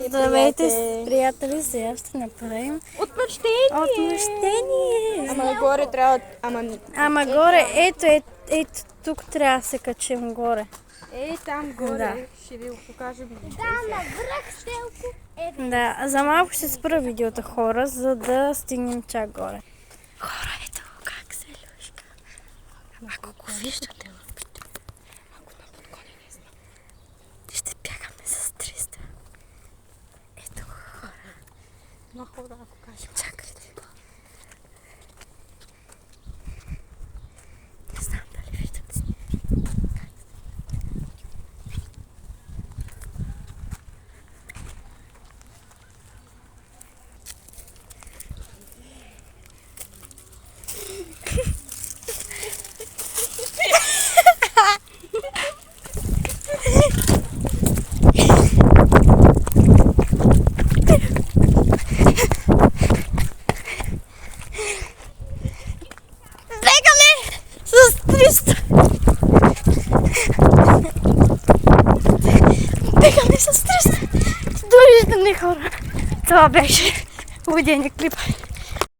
Здравейте, приятели, сега ще направим отмъщение. Ама горе трябва... Ама горе, ето, тук трябва да се качим горе. Там горе, Да. ще ви го покажем. Да, на връх Стелко. Да, за малко ще спра видеото, хора, за да стигнем чак горе. Хора, ето го как се люшка. Ако го виждате, ако на подгони не знам, ще бягаме с 300. Ето го, хора. Но хора, ако кажем. Чакайте го. Не знам дали виждате. С 300! Бегаме с 300! Довиждане, хора! Това беше водения клип.